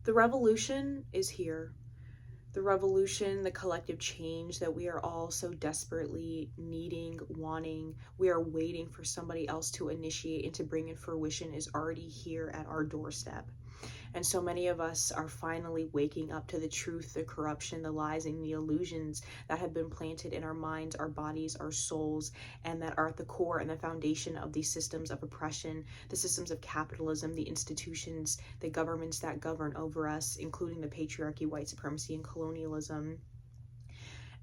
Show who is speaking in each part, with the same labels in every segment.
Speaker 1: The revolution is here. The revolution, the collective change that we are all so desperately needing, wanting, we are waiting for somebody else to initiate and to bring in fruition is already here at our doorstep. And so many of us are finally waking up to the truth, the corruption, the lies, and the illusions that have been planted in our minds, our bodies, our souls, and that are at the core and the foundation of these systems of oppression, the systems of capitalism, the institutions, the governments that govern over us, including the patriarchy, white supremacy, and colonialism.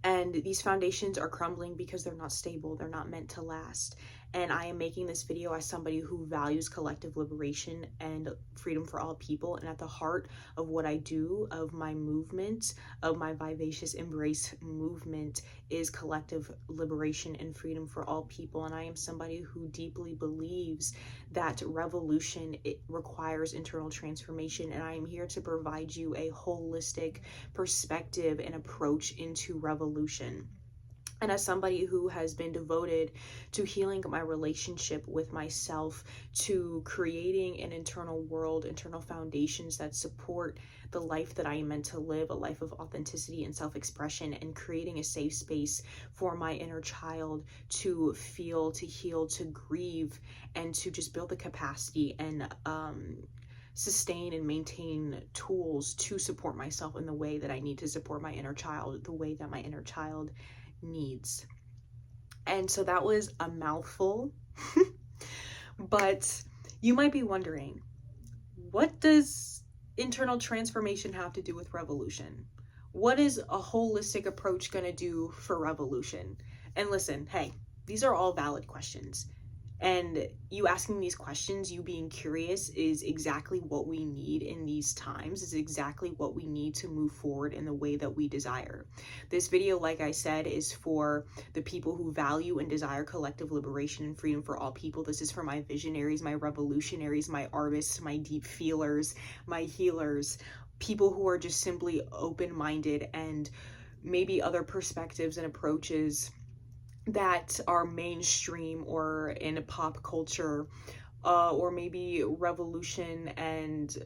Speaker 1: And these foundations are crumbling because they're not stable, they're not meant to last. And I am making this video as somebody who values collective liberation and freedom for all people. And at the heart of what I do, of my movement, of my vivacious embrace movement, is collective liberation and freedom for all people. And I am somebody who deeply believes that revolution, it requires internal transformation. And I am here to provide you a holistic perspective and approach into revolution. And as somebody who has been devoted to healing my relationship with myself, to creating an internal world, internal foundations that support the life that I am meant to live, a life of authenticity and self-expression, and creating a safe space for my inner child to feel, to heal, to grieve, and to just build the capacity and sustain and maintain tools to support myself in the way that I need to support my inner child, the way that my inner child needs. And so that was a mouthful, but you might be wondering, what does internal transformation have to do with revolution? What is a holistic approach going to do for revolution? And listen, hey, these are all valid questions. And you asking these questions, you being curious, is exactly what we need in these times, is exactly what we need to move forward in the way that we desire. This video, like I said, is for the people who value and desire collective liberation and freedom for all people. This is for my visionaries, my revolutionaries, my artists, my deep feelers, my healers, people who are just simply open-minded and maybe other perspectives and approaches that are mainstream or in pop culture, or maybe revolution and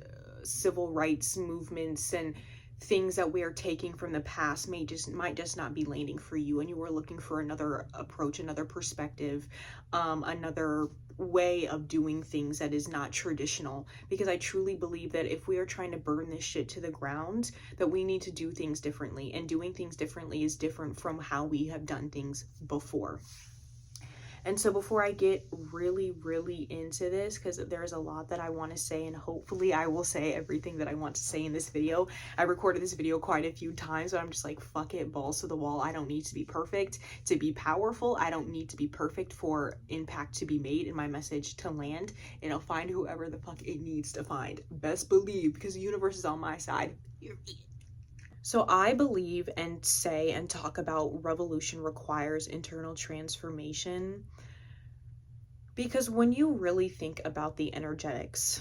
Speaker 1: civil rights movements and things that we are taking from the past might just not be landing for you, and you are looking for another approach, another perspective, another way of doing things that is not traditional. Because I truly believe that if we are trying to burn this shit to the ground, that we need to do things differently, and doing things differently is different from how we have done things before. And so before I get really into this, because there's a lot that I want to say, and hopefully I will say everything that I want to say in this video. I recorded this video quite a few times, but I'm just like, fuck it, balls to the wall. I don't need to be perfect to be powerful. I don't need to be perfect for impact to be made and my message to land. And it'll find whoever the fuck it needs to find. Best believe, because the universe is on my side. So I believe and say and talk about revolution requires internal transformation because when you really think about the energetics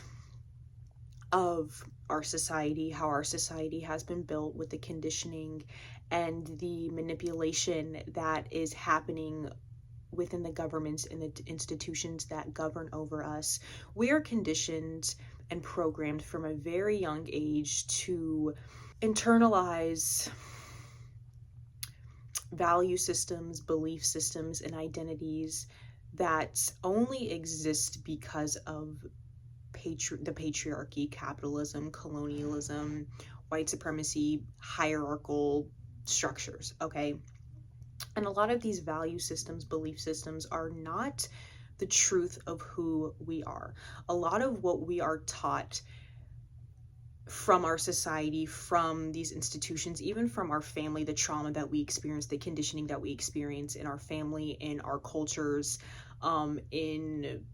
Speaker 1: of our society, how our society has been built with the conditioning and the manipulation that is happening within the governments and the institutions that govern over us, we are conditioned and programmed from a very young age to internalize value systems, belief systems, and identities that only exist because of the patriarchy, capitalism, colonialism, white supremacy, hierarchical structures, okay? And a lot of these value systems, belief systems are not the truth of who we are. A lot of what we are taught from our society, from these institutions, even from our family, the trauma that we experience, the conditioning that we experience in our family, in our cultures, in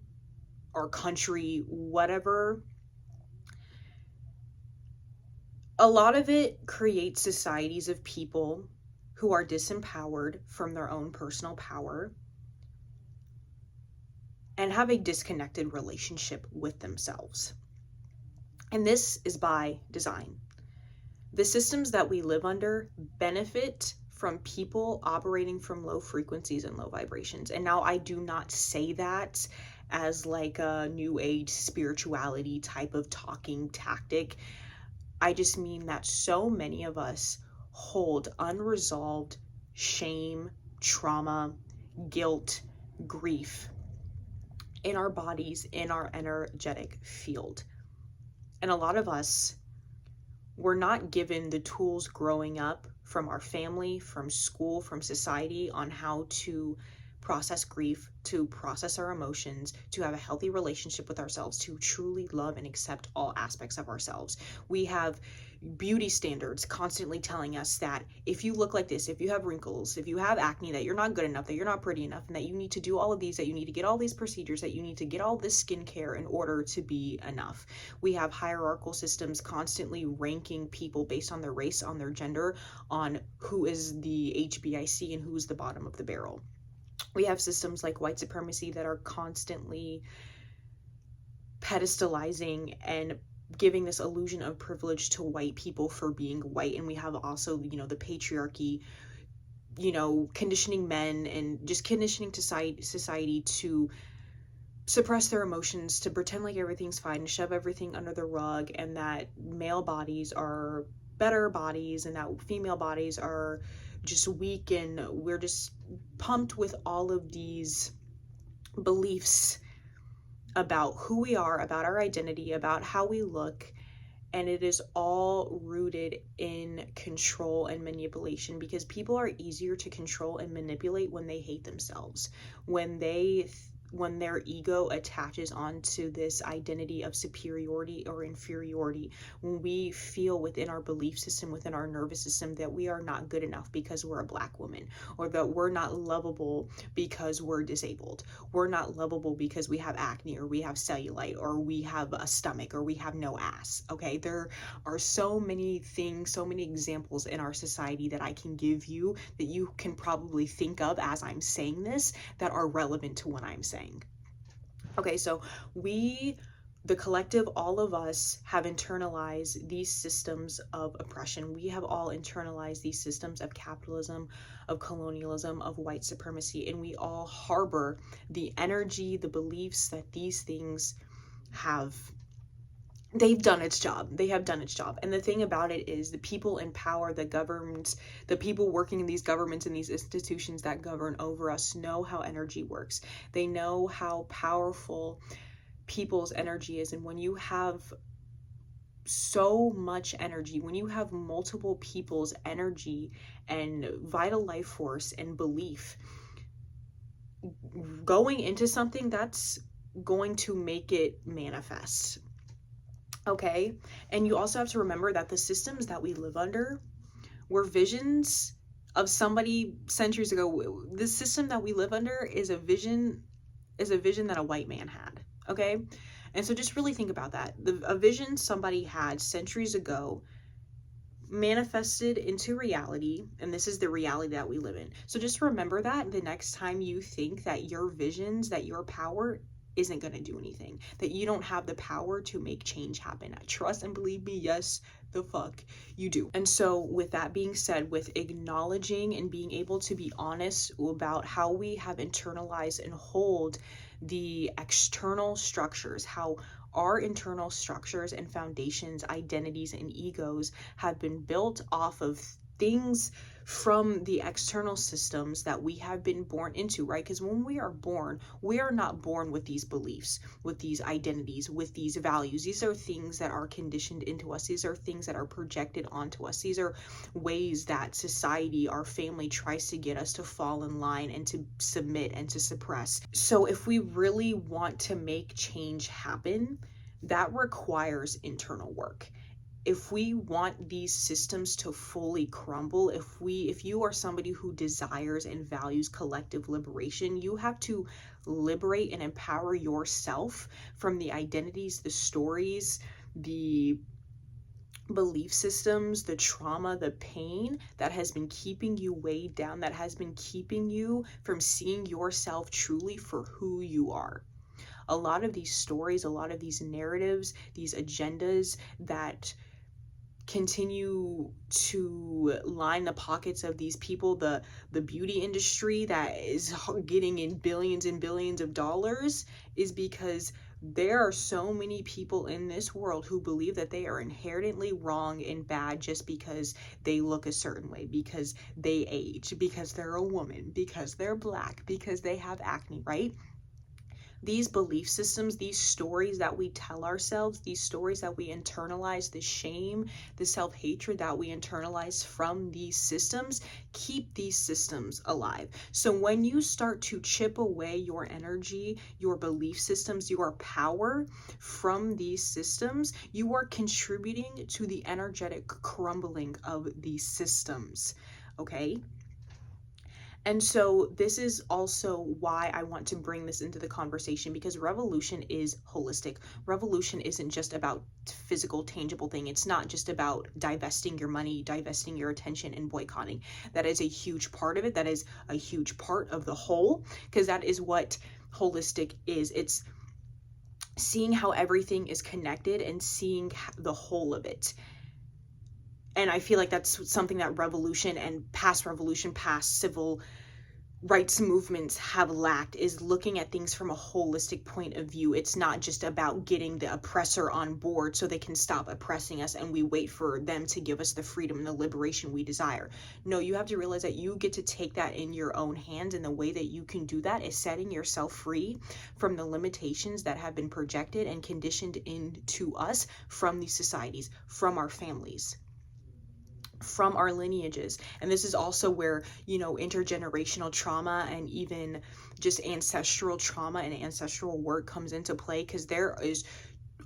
Speaker 1: our country, whatever. A lot of it creates societies of people who are disempowered from their own personal power and have a disconnected relationship with themselves. And this is by design. The systems that we live under benefit from people operating from low frequencies and low vibrations. And now I do not say that as like a new age spirituality type of talking tactic. I just mean that so many of us hold unresolved shame, trauma, guilt, grief in our bodies, in our energetic field. And a lot of us were not given the tools growing up from our family, from school, from society on how to process grief, to process our emotions, to have a healthy relationship with ourselves, to truly love and accept all aspects of ourselves. We have beauty standards constantly telling us that if you look like this, if you have wrinkles, if you have acne, that you're not good enough, that you're not pretty enough, and that you need to do all of these, that you need to get all these procedures, that you need to get all this skincare in order to be enough. We have hierarchical systems constantly ranking people based on their race, on their gender, on who is the HBIC and who's the bottom of the barrel. We have systems like white supremacy that are constantly pedestalizing and giving this illusion of privilege to white people for being white. And we have also, the patriarchy, conditioning men and just conditioning society to suppress their emotions, to pretend like everything's fine, to shove everything under the rug, and that male bodies are better bodies and that female bodies are just weak, and we're just pumped with all of these beliefs about who we are, about our identity, about how we look, and it is all rooted in control and manipulation, because people are easier to control and manipulate when they hate themselves, when their ego attaches onto this identity of superiority or inferiority, when we feel within our belief system, within our nervous system, that we are not good enough because we're a Black woman, or that we're not lovable because we're disabled, we're not lovable because we have acne, or we have cellulite, or we have a stomach, or we have no ass. Okay, there are so many things, so many examples in our society that I can give you that you can probably think of as I'm saying this that are relevant to what I'm saying. Okay, so the collective, all of us have internalized these systems of oppression. We have all internalized these systems of capitalism, of colonialism, of white supremacy, and we all harbor the energy, the beliefs that these things they've done its job. They have done its job. And the thing about it is the people in power, the governments, the people working in these governments and these institutions that govern over us know how energy works. They know how powerful people's energy is. And when you have so much energy, when you have multiple people's energy and vital life force and belief going into something, that's going to make it manifest. Okay, and you also have to remember that the systems that we live under were visions of somebody centuries ago. The system that we live under is a vision that a white man had. Okay, and so just really think about that. A vision somebody had centuries ago manifested into reality, and this is the reality that we live in. So just remember that the next time you think that your visions, that your power isn't going to do anything, that you don't have the power to make change happen. Trust and believe me, yes, the fuck you do. And so with that being said, with acknowledging and being able to be honest about how we have internalized and hold the external structures, how our internal structures and foundations, identities, and egos have been built off of things from the external systems that we have been born into, right? Because when we are born, we are not born with these beliefs, with these identities, with these values. These are things that are conditioned into us. These are things that are projected onto us. These are ways that society, our family, tries to get us to fall in line and to submit and to suppress. So if we really want to make change happen, that requires internal work. If we want these systems to fully crumble, if you are somebody who desires and values collective liberation, you have to liberate and empower yourself from the identities, the stories, the belief systems, the trauma, the pain that has been keeping you weighed down, that has been keeping you from seeing yourself truly for who you are. A lot of these stories, a lot of these narratives, these agendas that continue to line the pockets of these people, the beauty industry that is getting in billions and billions of dollars, is because There are so many people in this world who believe that they are inherently wrong and bad just because they look a certain way, because they age, because they're a woman, because they're black, because they have acne, right? These belief systems, these stories that we tell ourselves, these stories that we internalize, the shame, the self-hatred that we internalize from these systems, keep these systems alive. So when you start to chip away your energy, your belief systems, your power from these systems, you are contributing to the energetic crumbling of these systems, okay? And so this is also why I want to bring this into the conversation, because revolution is holistic. Revolution isn't just about physical, tangible thing. It's not just about divesting your money, divesting your attention, and boycotting. That is a huge part of it. That is a huge part of the whole, because that is what holistic is. It's seeing how everything is connected and seeing the whole of it. And I feel like that's something that revolution and past civil rights movements have lacked, is looking at things from a holistic point of view. It's not just about getting the oppressor on board so they can stop oppressing us and we wait for them to give us the freedom and the liberation we desire. No, you have to realize that you get to take that in your own hands, and the way that you can do that is setting yourself free from the limitations that have been projected and conditioned into us from these societies, from our families, from our lineages. And this is also where, you know, intergenerational trauma and even just ancestral trauma and ancestral work comes into play, because there is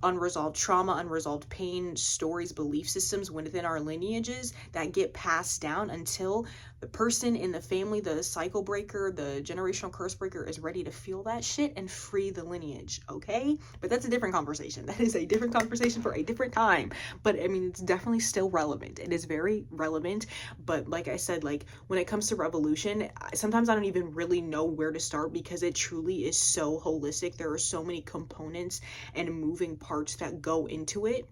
Speaker 1: unresolved trauma, unresolved pain, stories, belief systems within our lineages that get passed down until the person in the family, the cycle breaker, the generational curse breaker, is ready to feel that shit and free the lineage, okay? But that's a different conversation. That is a different conversation for a different time. But I mean, it's definitely still relevant. It is very relevant. But like I said, like when it comes to revolution, sometimes I don't even really know where to start, because it truly is so holistic. There are so many components and moving parts that go into it.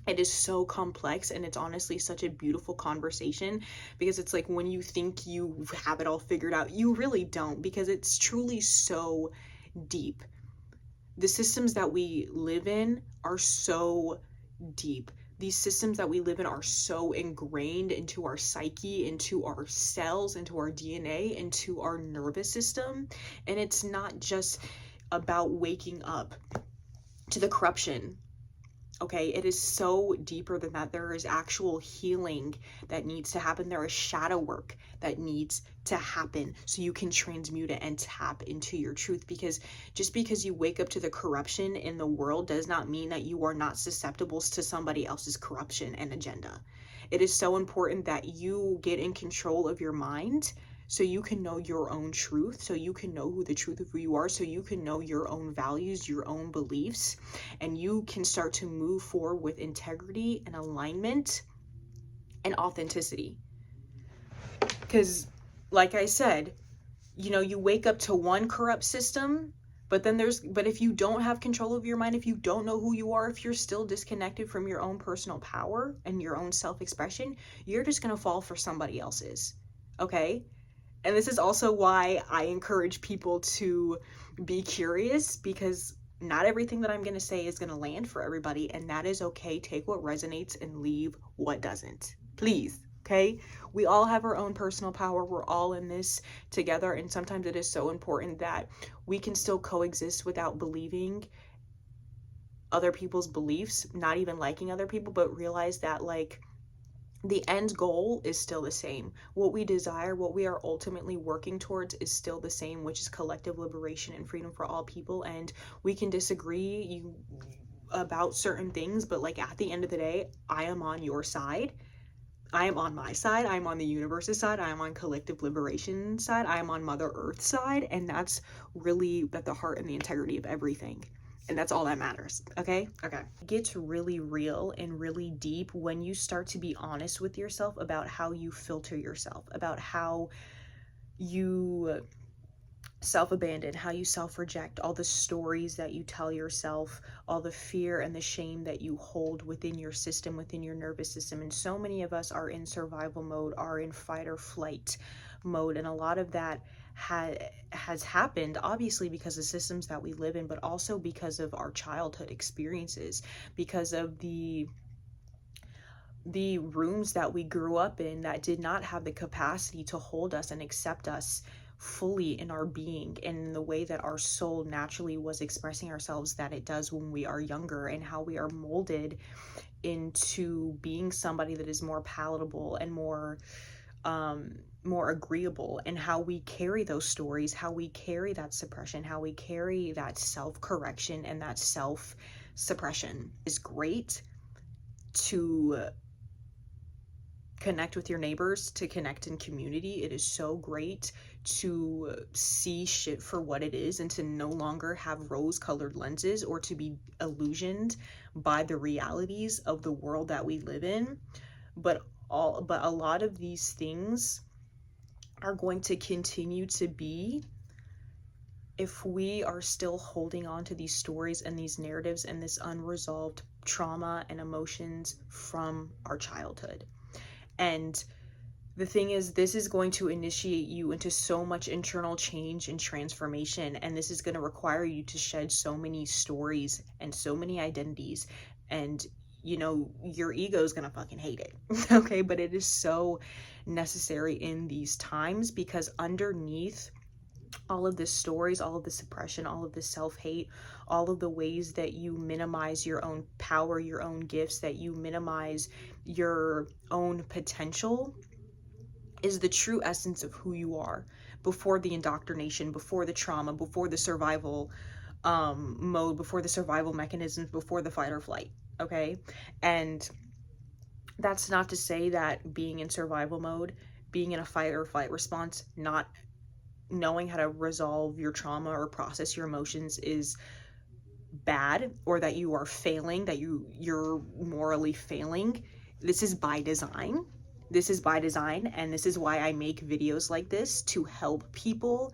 Speaker 1: It is so complex, and it's honestly such a beautiful conversation, because it's like when you think you have it all figured out, you really don't, because it's truly so deep. The systems that we live in are so deep. These systems that we live in are so ingrained into our psyche, into our cells, into our DNA, into our nervous system. And it's not just about waking up to the corruption. Okay, it is so deeper than that. There is actual healing that needs to happen. There is shadow work that needs to happen so you can transmute it and tap into your truth. Because just because you wake up to the corruption in the world does not mean that you are not susceptible to somebody else's corruption and agenda. It is so important that you get in control of your mind, so you can know your own truth, so you can know who the truth of who you are, so you can know your own values, your own beliefs, and you can start to move forward with integrity and alignment and authenticity. Because like I said, you know, you wake up to one corrupt system, but if you don't have control of your mind, if you don't know who you are, if you're still disconnected from your own personal power and your own self-expression, you're just going to fall for somebody else's. Okay? And this is also why I encourage people to be curious, because not everything that I'm going to say is going to land for everybody, and that is okay. Take what resonates and leave what doesn't. Please, okay? We all have our own personal power. We're all in this together, and sometimes it is so important that we can still coexist without believing other people's beliefs, not even liking other people, but realize that, like, the end goal is still the same. What we desire, what we are ultimately working towards is still the same, which is collective liberation and freedom for all people. And we can disagree about certain things, but like at the end of the day, I am on your side. I am on my side. I am on the universe's side. I am on collective liberation side. I am on Mother Earth's side. And that's really at the heart and the integrity of everything. And that's all that matters, okay? Okay. It gets really real and really deep when you start to be honest with yourself about how you filter yourself, about how you self-abandon, how you self-reject, all the stories that you tell yourself, all the fear and the shame that you hold within your system, within your nervous system. And so many of us are in survival mode, are in fight or flight mode, and a lot of that has happened, obviously because of systems that we live in, but also because of our childhood experiences, because of the rooms that we grew up in that did not have the capacity to hold us and accept us fully in our being and in the way that our soul naturally was expressing ourselves that it does when we are younger, and how we are molded into being somebody that is more palatable and more agreeable, and how we carry those stories, how we carry that suppression, how we carry that self-correction and that self-suppression. Is great to connect with your neighbors, to connect in community. It is so great to see shit for what it is and to no longer have rose-colored lenses or to be illusioned by the realities of the world that we live in. But a lot of these things are going to continue to be if we are still holding on to these stories and these narratives and this unresolved trauma and emotions from our childhood. And the thing is, this is going to initiate you into so much internal change and transformation, and this is going to require you to shed so many stories and so many identities, and your ego is going to fucking hate it. Okay, but it is so necessary in these times, because underneath all of the stories, all of the suppression, all of the self-hate, all of the ways that you minimize your own power, your own gifts, that you minimize your own potential, is the true essence of who you are before the indoctrination, before the trauma, before the survival mode, before the survival mechanisms, before the fight or flight. Okay, and that's not to say that being in survival mode, being in a fight or flight response, not knowing how to resolve your trauma or process your emotions is bad, or that you are failing, that you're morally failing. This is by design. This is by design, and this is why I make videos like this, to help people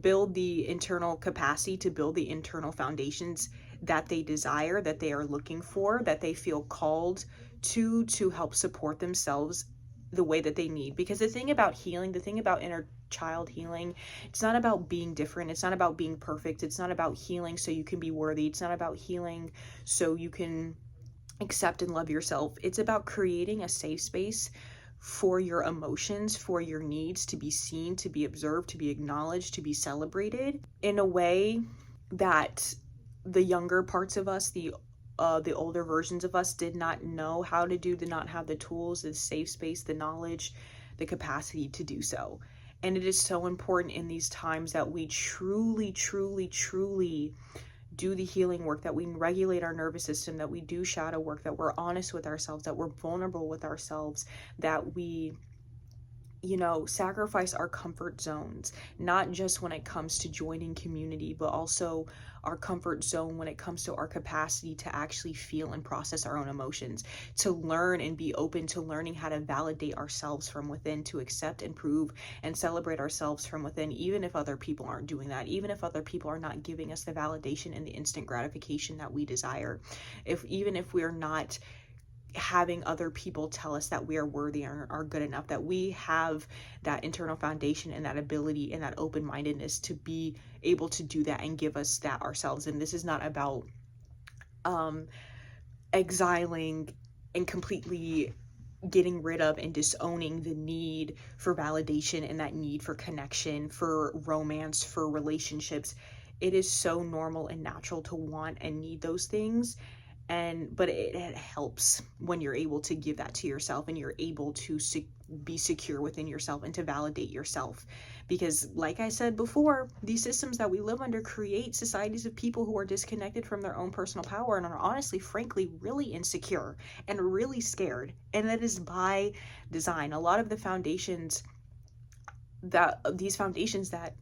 Speaker 1: build the internal capacity, to build the internal foundations that they desire, that they are looking for, that they feel called to help support themselves the way that they need. Because the thing about healing, the thing about inner child healing, it's not about being different, it's not about being perfect, it's not about healing so you can be worthy, it's not about healing so you can accept and love yourself. It's about creating a safe space for your emotions, for your needs to be seen, to be observed, to be acknowledged, to be celebrated in a way that the younger parts of us, the older versions of us, did not know how to do, did not have the tools, the safe space, the knowledge, the capacity to do so. And it is so important in these times that we truly, truly, truly do the healing work, that we regulate our nervous system, that we do shadow work, that we're honest with ourselves, that we're vulnerable with ourselves, that we sacrifice our comfort zones, not just when it comes to joining community, but also our comfort zone when it comes to our capacity to actually feel and process our own emotions, to learn and be open to learning how to validate ourselves from within, to accept and prove and celebrate ourselves from within, even if other people aren't doing that, even if other people are not giving us the validation and the instant gratification that we desire, even if we're not having other people tell us that we are worthy and are good enough, that we have that internal foundation and that ability and that open-mindedness to be able to do that and give us that ourselves. And this is not about exiling and completely getting rid of and disowning the need for validation and that need for connection, for romance, for relationships. It is so normal and natural to want and need those things. But it helps when you're able to give that to yourself and you're able to be secure within yourself and to validate yourself. Because like I said before, these systems that we live under create societies of people who are disconnected from their own personal power and are honestly, frankly, really insecure and really scared. And that is by design. A lot of the foundations that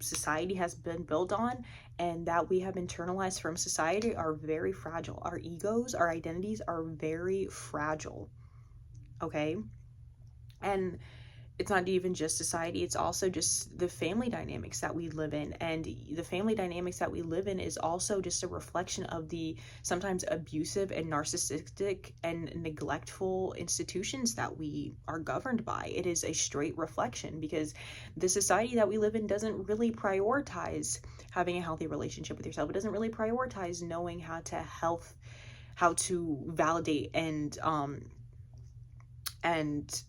Speaker 1: society has been built on and that we have internalized from society are very fragile. Our egos, our identities are very fragile. Okay? And it's not even just society, it's also just the family dynamics that we live in. And the family dynamics that we live in is also just a reflection of the sometimes abusive and narcissistic and neglectful institutions that we are governed by. It is a straight reflection, because the society that we live in doesn't really prioritize having a healthy relationship with yourself. It doesn't really prioritize knowing how to validate and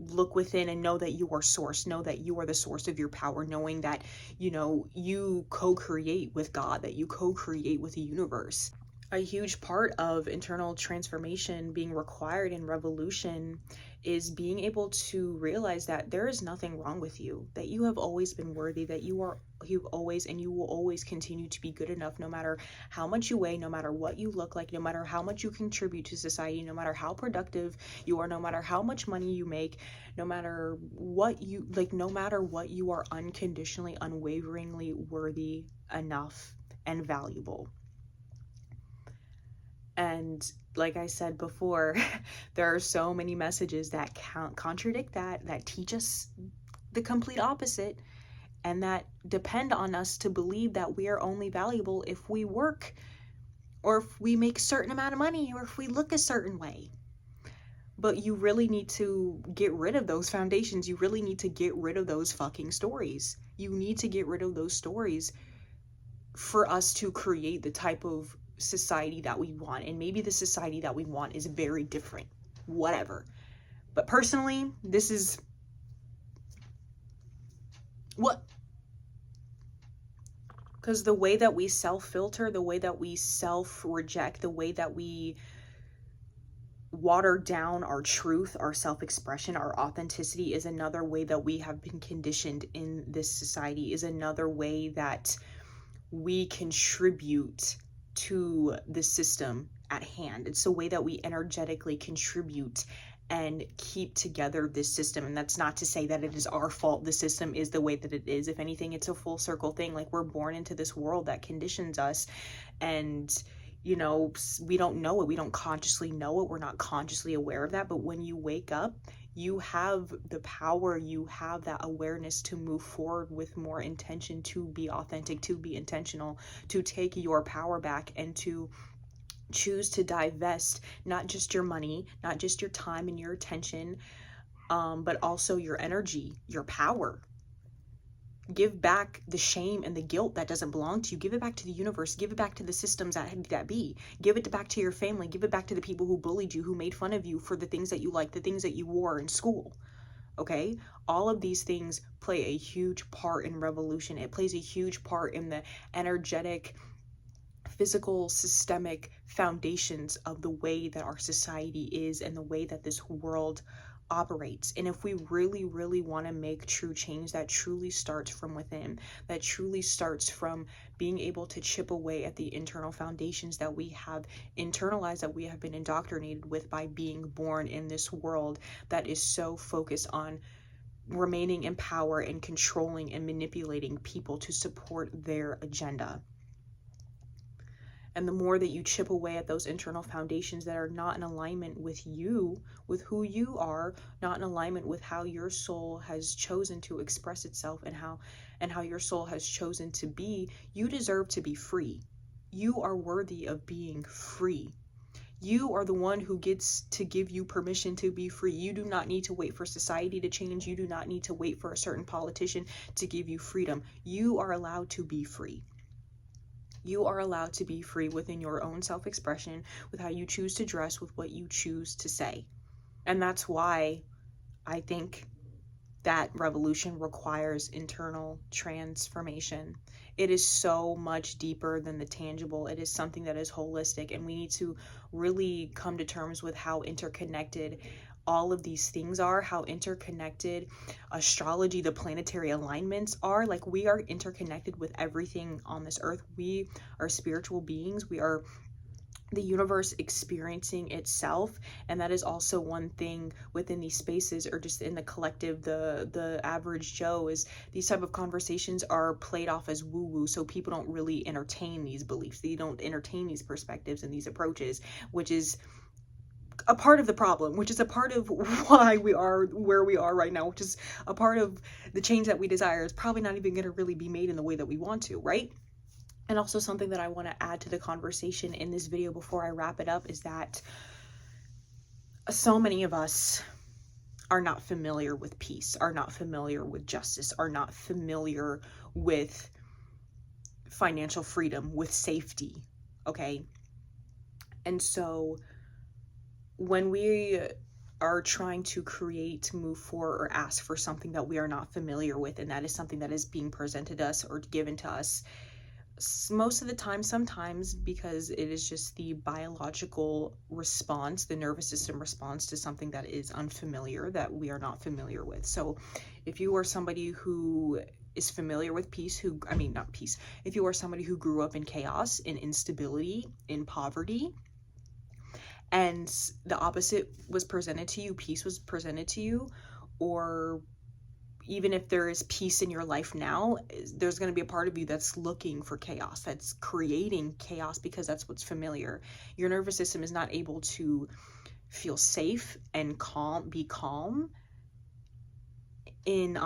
Speaker 1: look within and know that you are source, know that you are the source of your power, knowing that, you know, you co-create with God, that you co-create with the universe. A huge part of internal transformation being required in revolution is being able to realize that there is nothing wrong with you, that you have always been worthy, that you've always and you will always continue to be good enough, no matter how much you weigh, no matter what you look like, no matter how much you contribute to society, no matter how productive you are, no matter how much money you make, no matter what you like, no matter what, you are unconditionally, unwaveringly worthy, enough, and valuable. And like I said before, there are so many messages that contradict that teach us the complete opposite, and that depend on us to believe that we are only valuable if we work, or if we make a certain amount of money, or if we look a certain way. But you really need to get rid of those foundations. You really need to get rid of those fucking stories. You need to get rid of those stories for us to create the type of society that we want. And maybe the society that we want is very different, whatever. But personally, this is what, because the way that we self-filter, the way that we self-reject, the way that we water down our truth, our self-expression, our authenticity is another way that we have been conditioned in this society, is another way that we contribute to the system at hand. It's a way that we energetically contribute and keep together this system. And that's not to say that it is our fault the system is the way that it is. If anything, it's a full circle thing. Like, we're born into this world that conditions us, and you know, we don't know it. We don't consciously know it. We're not consciously aware of that. But when you wake up, you have the power, you have that awareness to move forward with more intention, to be authentic, to be intentional, to take your power back, and to choose to divest not just your money, not just your time and your attention, but also your energy, your power. Give back the shame and the guilt that doesn't belong to you. Give it back to the universe. Give it back to the systems that be. Give it back to your family. Give it back to the people who bullied you, who made fun of you for the things that you liked, the things that you wore in school. Okay? All of these things play a huge part in revolution. It plays a huge part in the energetic, physical, systemic foundations of the way that our society is and the way that this world operates. And if we really, really want to make true change that truly starts from within, that truly starts from being able to chip away at the internal foundations that we have internalized, that we have been indoctrinated with by being born in this world that is so focused on remaining in power and controlling and manipulating people to support their agenda. And the more that you chip away at those internal foundations that are not in alignment with you, with who you are, not in alignment with how your soul has chosen to express itself and how your soul has chosen to be, you deserve to be free. You are worthy of being free. You are the one who gets to give you permission to be free. You do not need to wait for society to change. You do not need to wait for a certain politician to give you freedom. You are allowed to be free. You are allowed to be free within your own self-expression, with how you choose to dress, with what you choose to say. And that's why I think that revolution requires internal transformation. It is so much deeper than the tangible. It is something that is holistic, and we need to really come to terms with how interconnected all of these things are, how interconnected astrology, the planetary alignments are. Like, we are interconnected with everything on this earth. We are spiritual beings. We are the universe experiencing itself. And that is also one thing within these spaces, or just in the collective, the average Joe, is these type of conversations are played off as woo-woo, so people don't really entertain these beliefs. They don't entertain these perspectives and these approaches, which is a part of the problem, which is a part of why we are where we are right now, which is a part of the change that we desire. It's probably not even going to really be made in the way that we want to, right? And also something that I want to add to the conversation in this video before I wrap it up is that so many of us are not familiar with peace, are not familiar with justice, are not familiar with financial freedom, with safety, okay? And so when we are trying to create, move for, or ask for something that we are not familiar with, and that is something that is being presented to us or given to us, most of the time, sometimes because it is just the biological response, the nervous system response to something that is unfamiliar, that we are not familiar with. So if you are somebody who is familiar with peace, not peace, if you are somebody who grew up in chaos, in instability, in poverty, and the opposite was presented to you, peace was presented to you, or even if there is peace in your life now, there's going to be a part of you that's looking for chaos, that's creating chaos because that's what's familiar. Your nervous system is not able to feel safe and be calm in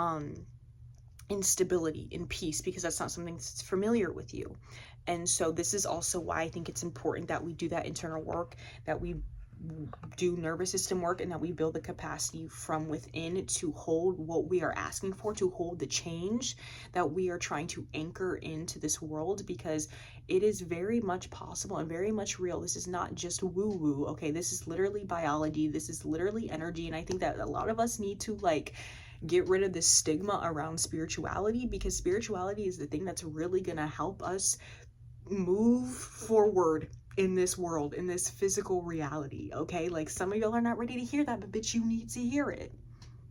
Speaker 1: stability, in peace, because that's not something that's familiar with you. And so this is also why I think it's important that we do that internal work, that we do nervous system work, and that we build the capacity from within to hold what we are asking for, to hold the change that we are trying to anchor into this world, because it is very much possible and very much real. This is not just woo-woo, okay? This is literally biology. This is literally energy. And I think that a lot of us need to get rid of this stigma around spirituality, because spirituality is the thing that's really gonna help us move forward in this world, in this physical reality, okay? Some of y'all are not ready to hear that, but bitch, you need to hear it.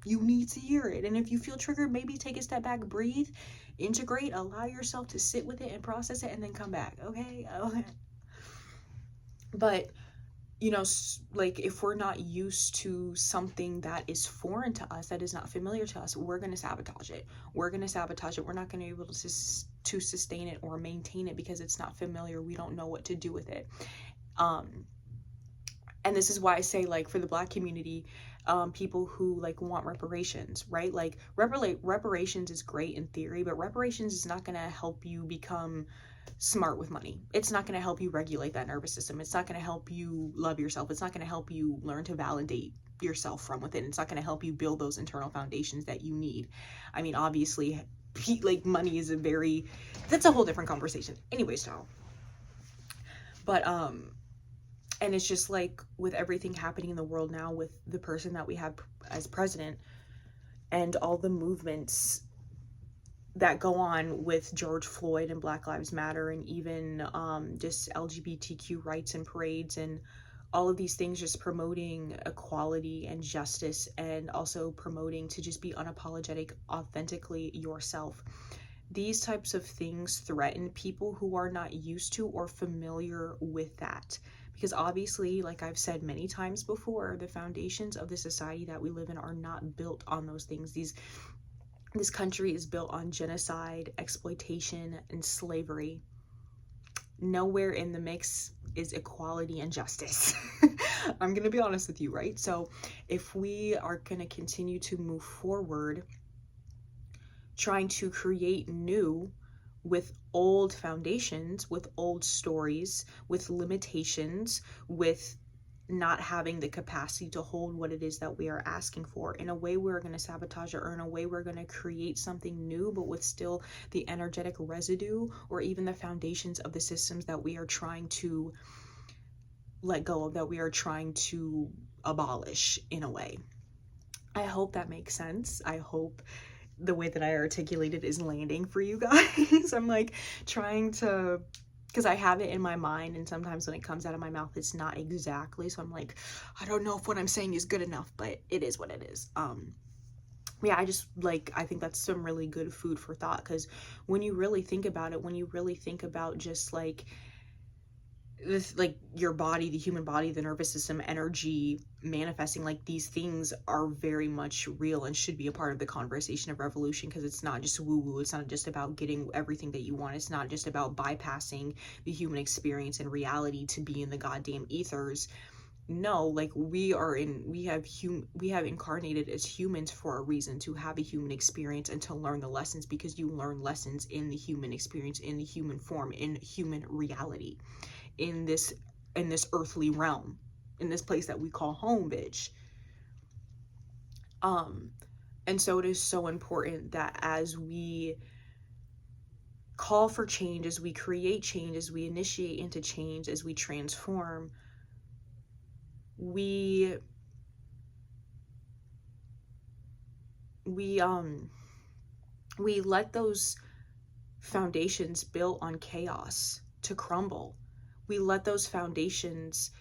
Speaker 1: You need to hear it. And if you feel triggered, maybe take a step back, breathe, integrate, allow yourself to sit with it and process it, and then come back, okay? But if we're not used to something that is foreign to us, that is not familiar to us, we're going to sabotage it. We're going to sabotage it. We're not going to be able to sustain it or maintain it because it's not familiar. We don't know what to do with it. And this is why I say, for the Black community, people who want reparations, right? Reparations is great in theory, but reparations is not going to help you become smart with money. It's not going to help you regulate that nervous system. It's not going to help you love yourself. It's not going to help you learn to validate yourself from within. It's not going to help you build those internal foundations that you need. I mean, obviously, money is that's a whole different conversation. Anyways, y'all. But, and it's just with everything happening in the world now, with the person that we have as president and all the movements that go on with George Floyd and Black Lives Matter, and even just LGBTQ rights and parades, and all of these things just promoting equality and justice, and also promoting to just be unapologetic, authentically yourself. These types of things threaten people who are not used to or familiar with that. Because obviously, like I've said many times before, the foundations of the society that we live in are not built on those things. This country is built on genocide, exploitation, and slavery. Nowhere in the mix is equality and justice. I'm going to be honest with you, right? So if we are going to continue to move forward, trying to create new with old foundations, with old stories, with limitations, with not having the capacity to hold what it is that we are asking for, in a way we're going to sabotage it, or in a way we're going to create something new but with still the energetic residue or even the foundations of the systems that we are trying to let go of, that we are trying to abolish in a way. I hope that makes sense. I hope the way that I articulated is landing for you guys. I'm trying to, because I have it in my mind, and sometimes when it comes out of my mouth, it's not exactly. So I'm I don't know if what I'm saying is good enough, but it is what it is. Yeah, I just I think that's some really good food for thought, because when you really think about it, when you really think about just this, your body, the human body, the nervous system, energy, manifesting, these things are very much real and should be a part of the conversation of revolution, because it's not just woo-woo. It's not just about getting everything that you want. It's not just about bypassing the human experience and reality to be in the goddamn ethers. no, like we have incarnated as humans for a reason, to have a human experience and to learn the lessons, because you learn lessons in the human experience, in the human form, in human reality, in this earthly realm, in this place that we call home, bitch. And so it is so important that as we call for change, as we create change, as we initiate into change, as we transform, we let those foundations built on chaos to crumble. We let those foundations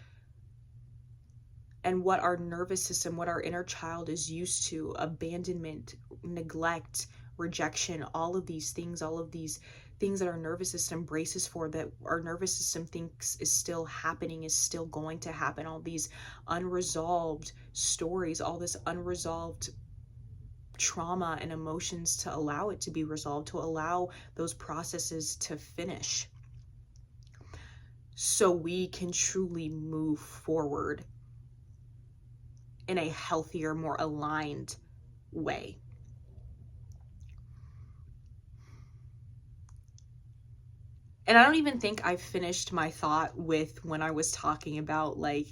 Speaker 1: and what our nervous system, what our inner child is used to, abandonment, neglect, rejection, all of these things that our nervous system braces for, that our nervous system thinks is still happening, is still going to happen, all these unresolved stories, all this unresolved trauma and emotions, to allow it to be resolved, to allow those processes to finish, so we can truly move forward in a healthier, more aligned way. And I don't even think I've finished my thought with when I was talking about like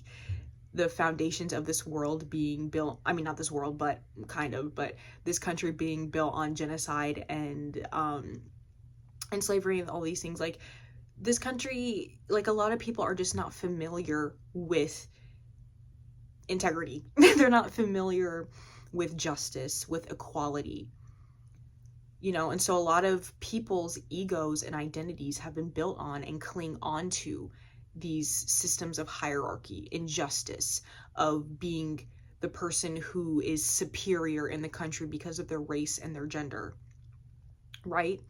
Speaker 1: the foundations of this world being built, I mean, not this world, but kind of, but this country being built on genocide and slavery and all these things. Like, this country, like, a lot of people are just not familiar with integrity. They're not familiar with justice, with equality, you know. And so a lot of people's egos and identities have been built on and cling on to these systems of hierarchy, injustice, of being the person who is superior in the country because of their race and their gender, right?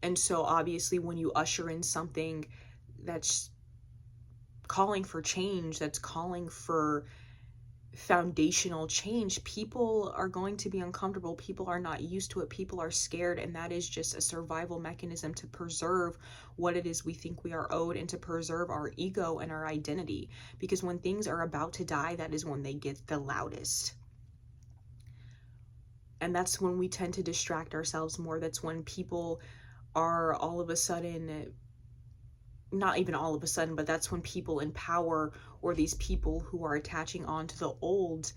Speaker 1: And so obviously when you usher in something that's calling for change, that's calling for foundational change, people are going to be uncomfortable. People are not used to it. People are scared, and that is just a survival mechanism to preserve what it is we think we are owed, and to preserve our ego and our identity, because when things are about to die, that is when they get the loudest. And that's when we tend to distract ourselves more. That's when people are all of a sudden, not even all of a sudden, but that's when people in power, or these people who are attaching on to the old,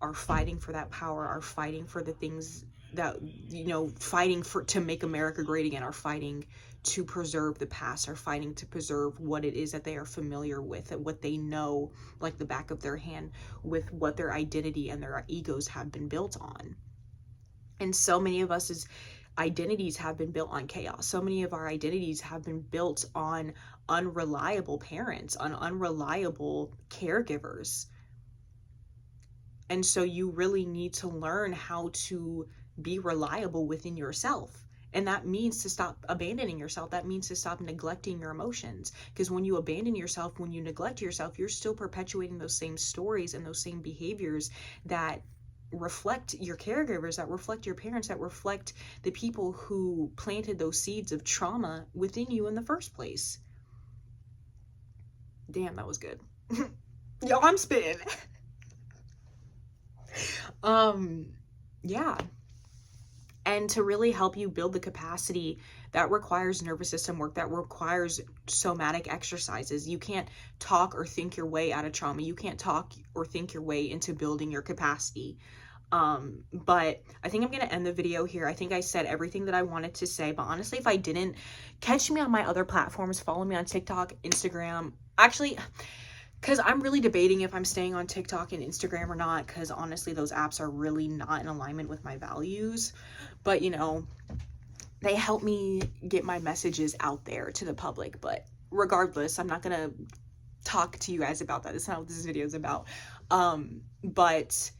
Speaker 1: are fighting for that power, are fighting for the things that, you know, fighting for to make America great again, are fighting to preserve the past, are fighting to preserve what it is that they are familiar with, and what they know like the back of their hand, with what their identity and their egos have been built on. And so many of us identities have been built on chaos. So many of our identities have been built on unreliable parents, on unreliable caregivers. And so you really need to learn how to be reliable within yourself. And that means to stop abandoning yourself. That means to stop neglecting your emotions. Because when you abandon yourself, when you neglect yourself, you're still perpetuating those same stories and those same behaviors that reflect your caregivers, that reflect your parents, that reflect the people who planted those seeds of trauma within you in the first place. Damn, that was good. Yo, I'm spitting. Yeah. And to really help you build the capacity, that requires nervous system work, that requires somatic exercises. You can't talk or think your way out of trauma. You can't talk or think your way into building your capacity. But I think I'm going to end the video here. I think I said everything that I wanted to say, but honestly, if I didn't, catch me on my other platforms. Follow me on TikTok, Instagram. Actually, because I'm really debating if I'm staying on TikTok and Instagram or not, because honestly, those apps are really not in alignment with my values. But, you know, they help me get my messages out there to the public. But regardless, I'm not going to talk to you guys about that. That's not what this video is about. But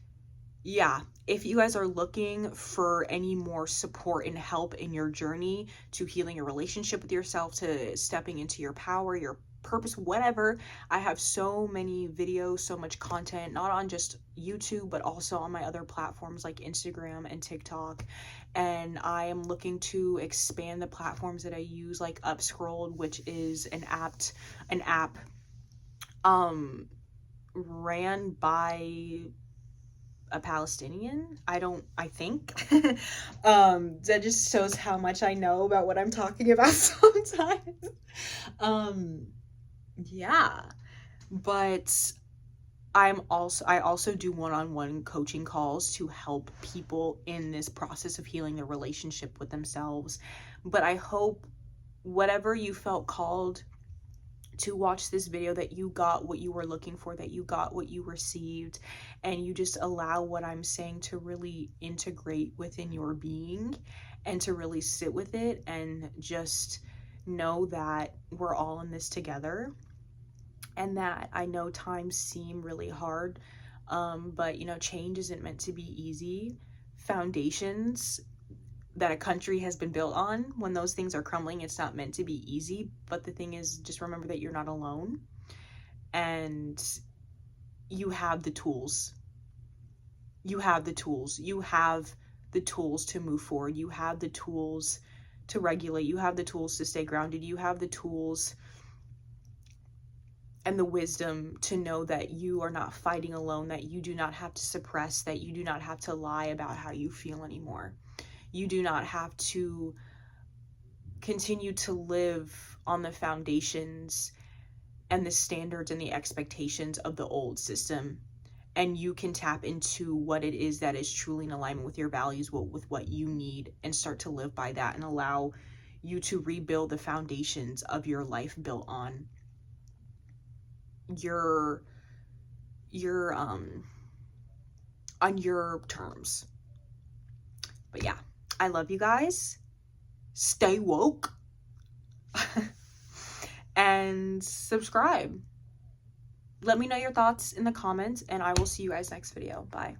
Speaker 1: yeah, if you guys are looking for any more support and help in your journey to healing your relationship with yourself, to stepping into your power, your purpose, whatever, I have so many videos, so much content, not on just YouTube, but also on my other platforms like Instagram and TikTok. And I am looking to expand the platforms that I use, like Upscrolled, which is an app ran by a Palestinian. I think. That just shows how much I know about what I'm talking about sometimes. Yeah. But I also do one-on-one coaching calls to help people in this process of healing their relationship with themselves. But I hope whatever you felt called to watch this video, that you got what you were looking for, that you got what you received, and you just allow what I'm saying to really integrate within your being and to really sit with it and just know that we're all in this together. And that I know times seem really hard, but change isn't meant to be easy. Foundations that a country has been built on, when those things are crumbling, it's not meant to be easy. But the thing is, just remember that you're not alone, and you have the tools. You have the tools. You have the tools to move forward. You have the tools to regulate. You have the tools to stay grounded. You have the tools and the wisdom to know that you are not fighting alone, that you do not have to suppress, that you do not have to lie about how you feel anymore. You do not have to continue to live on the foundations and the standards and the expectations of the old system. And you can tap into what it is that is truly in alignment with your values, with what you need, and start to live by that, and allow you to rebuild the foundations of your life built on your on your terms. But yeah, I love you guys. Stay woke. And subscribe. Let me know your thoughts in the comments, and I will see you guys next video. Bye.